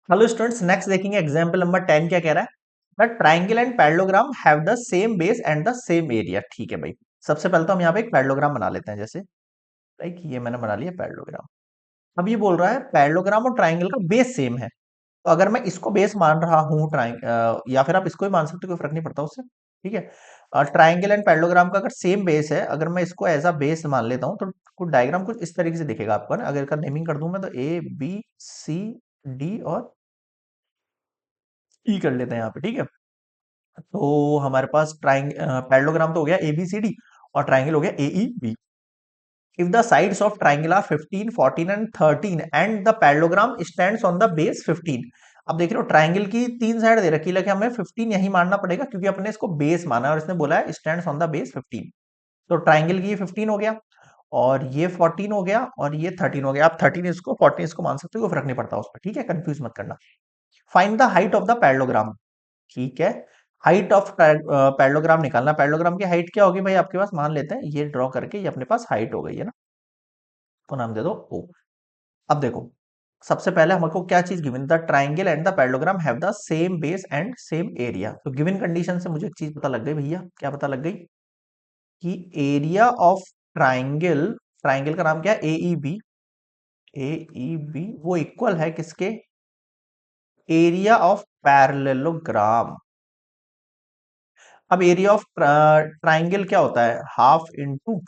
Hello students, next देखेंगे example number 10 क्या कह रहा है। The triangle and parallelogram have the same base and the same area. ठीक है भाई, सबसे पहले तो हम यहाँ पे एक पैरेललोग्राम बना लेते हैं। जैसे लाइक ये मैंने बना लिया पैरेललोग्राम। अब ये बोल रहा है पैरेललोग्राम और ट्राइंगल का बेस सेम है, तो अगर मैं इसको बेस मान रहा हूँ या फिर आप इसको ही मान सकते हो, कोई फर्क नहीं पड़ता उससे। ठीक है, ट्राइंगल एंड पैरेललोग्राम का अगर सेम बेस है, अगर मैं इसको एज अ बेस मान लेता हूँ तो कुछ डायग्राम कुछ इस तरीके से दिखेगा आपको ना। अगर इसका नेमिंग कर दूं मैं तो ए बी सी डी और ई कर लेते हैं यहाँ पे। ठीक है, तो हमारे पास पैरेललोग्राम तो हो गया ABCD और ट्राइंगल हो गया AEB। If the sides of triangle are 15, 14 and 13 and the parallelogram stands on the base 15। अब देख रहे हो ट्राइंगल की तीन साइड दे रखी है, लेकिन हमें 15 यही मानना पड़ेगा क्योंकि अपने इसको बेस माना है और इसने बोला है स्टैंड्स ऑन द बेस 15। तो ट्राइंगल की ये 15 हो गया और ये 14 हो गया और ये 13 हो गया। आप 13 इसको 14 इसको मान सकते हो, कोई फर्क नहीं पड़ता उस पर। ठीक है, कंफ्यूज मत करना। Find the height of the parallelogram. ठीक है, हाइट ऑफ पैरेललोग्राम निकालना। पैरेललोग्राम की हाइट क्या होगी भाई आपके पास, मान लेते हैं ये ड्रॉ करके ये अपने पास हाइट हो गई है ना, तो नाम दे दो ओ। अब देखो, सबसे पहले हमको क्या चीज given, the triangle and the parallelogram have the same base and same area. तो गिवन कंडीशन से मुझे एक चीज पता लग गई भैया, क्या पता लग गई कि एरिया ऑफ ट्राइंगल, ट्राइंगल का नाम क्या है AEB, AEB वो इक्वल है किसके, एरिया ऑफ पैरेललोग्राम। अब एरिया ऑफ ट्राइंगल क्या होता है, half into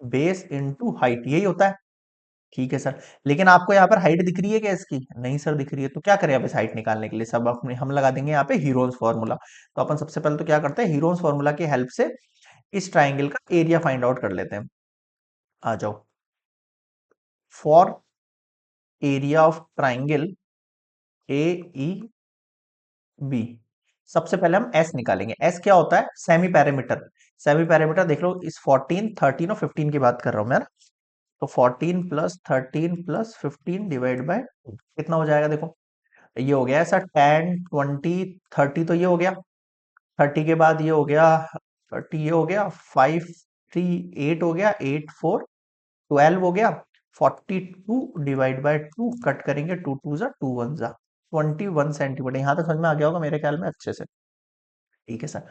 base into height, यही होता है। ठीक है सर, लेकिन आपको यहाँ पर हाइट दिख रही है क्या इसकी, नहीं सर दिख रही है। तो क्या करें अब इस हाइट निकालने के लिए, सब अपने हम लगा देंगे यहाँ पे हीरोन्स फॉर्मूला। तो अपन सबसे पहले तो क्या करते हैं, हीरोन्स फॉर्मूला की हेल्प से इस ट्राइंगल का एरिया फाइंड आउट कर लेते हैं। आ जाओ, for area of triangle AEB, सबसे पहले हम S निकालेंगे। S क्या होता है, सेमी पैरामीटर। सेमी पैरामीटर देख लो, इस 14, 13 और 15 की बात कर रहा हूं मैं ना। तो 14 प्लस 13 प्लस 15 डिवाइड बाय कितना हो जाएगा, देखो ये हो गया ऐसा 10 20 30, तो ये हो गया 30 के बाद ये हो गया 30, ये हो गया 5 3 8 हो गया 8 4 12 हो गया 42 डिवाइड बाय 2 कट करेंगे, 2 2 जा 2 1 जा 21 सेंटीमीटर। यहां तक समझ में आ गया होगा मेरे ख्याल में अच्छे से। ठीक है सर,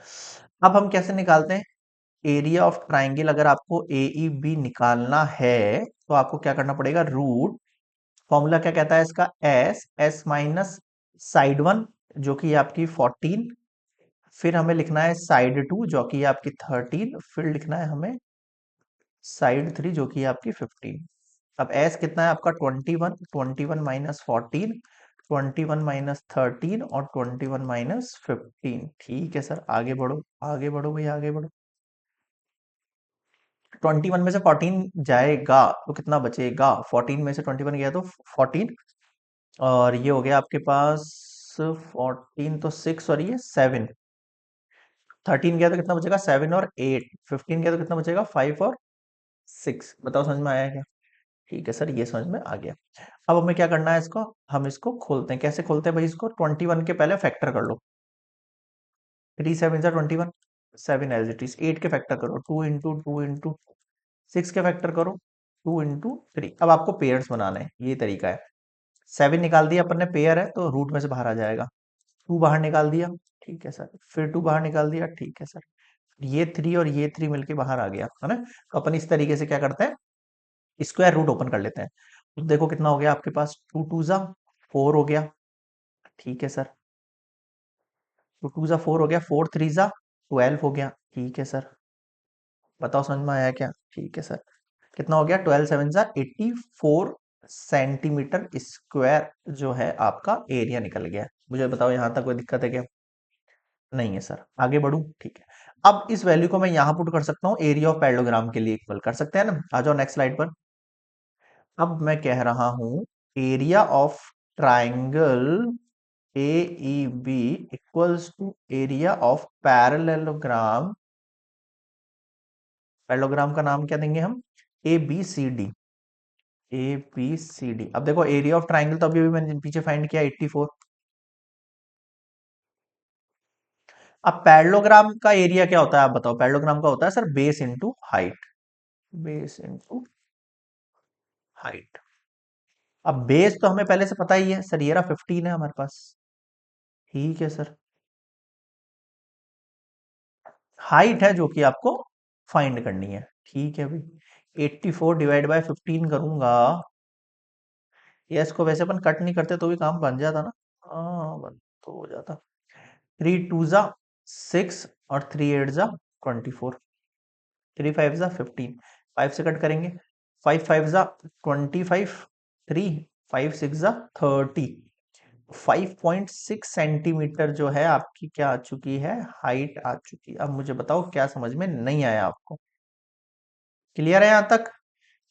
अब हम कैसे निकालते हैं एरिया ऑफ ट्राइंगल। अगर आपको AEB निकालना है तो आपको क्या करना पड़ेगा, रूट, फॉर्मूला क्या कहता है इसका, S माइनस साइड वन जो कि आपकी 14, फिर हमें लिखना है साइड टू जो कि आपकी 13, फिर लिखना है हमें साइड थ्री जो कि आपकी 15। अब एस कितना है आपका 21, 21 माइनस 14, 21 माइनस 13 और 21 माइनस 15। ठीक है सर, आगे बढ़ो आगे बढ़ो भैया आगे बढ़ो। 21 में से 14 जाएगा तो कितना बचेगा, 14 में से 21 गया तो 14, और ये हो गया आपके पास 14 तो 6 और ये 7, 13 गया तो कितना बचेगा 7 और 8, 15 गया तो कितना बचेगा 5 और 6। बताओ समझ में आया क्या। ठीक है सर, ये समझ में आ गया। अब हमें क्या करना है इसको, हम इसको खोलते हैं। कैसे खोलते हैं भाई इसको, 21 के पहले फैक्टर कर लो। 3 7 जा 21, 7 एज इट इज, 8 के फैक्टर करो 2 इंटू 2 इंटू 6 के फैक्टर करो 2 इंटू 3। अब आपको पेयर्स बनाने हैं, ये तरीका है। 7 निकाल दिया अपन ने, पेयर है तो रूट में से बाहर आ जाएगा। 2 बाहर निकाल दिया, ठीक है सर, फिर 2 बाहर निकाल दिया, ठीक है सर, ये 3 और ये 3 मिलके बाहर आ गया है ना। तो अपन इस तरीके से क्या करते हैं, स्क्वायर रूट ओपन कर लेते हैं। तो देखो कितना हो गया आपके पास, 2 2 जा 4 हो गया, ठीक है सर, 2 2 जा 4 हो गया, 4 3 जा 12 हो गया, ठीक है सर। बताओ समझ में आया क्या, ठीक है सर। कितना हो गया, 12 7 जा 84 सेंटीमीटर स्क्वायर जो है आपका एरिया निकल गया। मुझे बताओ यहां तक कोई दिक्कत है क्या, नहीं है सर, आगे बढ़ू। ठीक है, अब इस वैल्यू को मैं यहां पुट कर सकता हूँ, एरिया ऑफ पैरेललोग्राम के लिए इक्वल कर सकते हैं ना। आ जाओ नेक्स्ट स्लाइड पर। अब मैं कह रहा हूं area of triangle AEB equals to area of parallelogram. Parallelogram का नाम क्या देंगे हम, ABCD, ABCD। अब देखो एरिया ऑफ ट्राइंगल तो अभी अभी मैंने पीछे फाइंड किया 84। अब पैरेललोग्राम का एरिया क्या होता है आप बताओ, पैरेललोग्राम का होता है sir base into height, base into height. अब बेस तो हमें पहले से पता ही है सर, ये रहा 15 है हमारे पास। ठीक है सर। हाइट है जो कि आपको फाइंड करनी है। ठीक है भाई, 84 डिवाइड बाय 15 करूंगा। ये इसको वैसे अपन कट नहीं करते तो भी काम बन जाता ना। हाँ, बन तो हो जाता। 3 2 जा 6 और 3 8 जा 24, 3 5 जा 15, 5 से कट करेंगे। 5 5 जा 25, 3 5 6 जा 30, 5.6 सेंटीमीटर जो है आपकी क्या आ चुकी है, हाइट आ चुकी है। अब मुझे बताओ क्या समझ में नहीं आया आपको? क्लियर है यहाँ तक?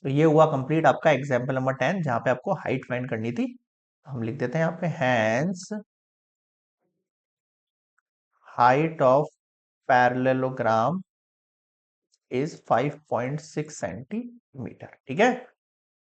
तो ये हुआ कंप्लीट आपका एग्जाम्पल नंबर 10, जहाँ पे आपको हाइट फाइंड करनी थी। हम लिख देते हैं यहाँ पे, hence height of parallelogram is 5.6 centimetre. ठीक है।